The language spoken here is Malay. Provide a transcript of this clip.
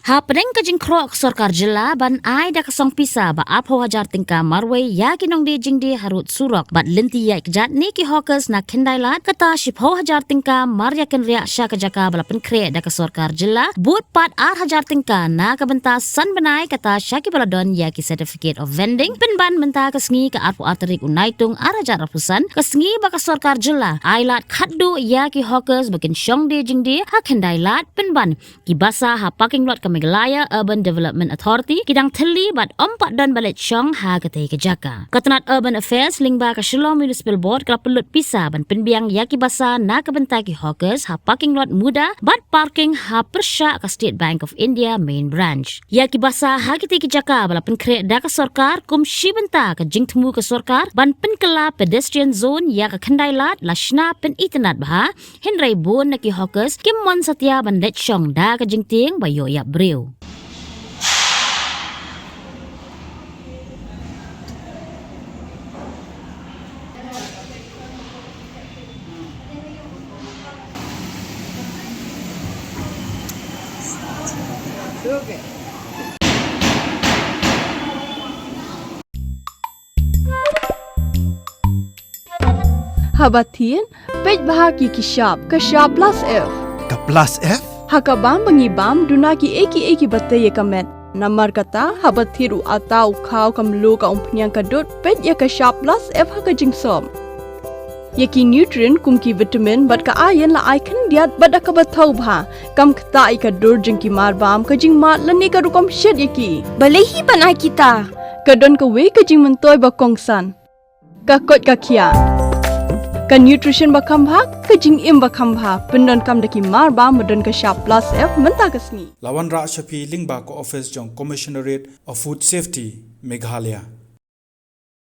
Ha pedeng kajing Khroh Sorkar jela ban ai dah kesong Pisa ba apho hajar tingka marway ya kinong di jing di harut surok bat lenti ya kejat ni ki hawkers na kendailat kata shipho hajar tingka mar yakin riak sya kejaka balapan Khroh dah ke Sorkar jela but pat ar hajar tingka na kebentas san benai kata syaki baladon ya ki certificate of vending penban menta kesngi ke arpu arterik unaitung ar hajar rapusan kesngi ba ke Sorkar jela ailat khaddu ya ki hawkers bakin Shong di jing di ha kendailat penban Kiba ha parking lot Meghalaya Urban Development Authority kidang theli bat ompat dan balik Shong ha katei kejaka. Ketenat Urban Affairs lingba ke Shillong Municipal Board kelap pelut Pisa ban penbiang yaki basa na kebentai ki hawkers ha parking lot MUDA bat parking ha persya ke State Bank of India main branch. Yaki basa ha katei kejaka balapan Khroh dah ke Sorkar kum shi benta ke jing temu ke Sorkar ban penkela pedestrian zone ya ke kendailat lashna pen itenat bah henrai bon na ki hawkers kim mon satya ban let Shong dah ke jing ting bayo ya breu. Habatin, pej bahagi ki shop plus F. Ka plus F? Hakabam bangibam dunaki eki batay kamet. Namar kata habathiru atau kau kamlu ka umpnyang kadut pej ya ka shop plus F haka jingsom. Yaki nutrient kumki vitamin bat ka ayan la icon diat bat ka bathau bha kam kata ai ka dur jingki marbam ka jing mat lani ka rukom shed yaki. Balehi banai kita. Kadon ka we ka jing mentoy ba kongsan. Ka kot ka kia. Ka nutrition bakam bha ka jing im bakam bha pendon kam daki marba modon ka shop plus F menta kasni Lawan Ra Shafi Lingba ko office jong Commissionerate of Food Safety Meghalaya.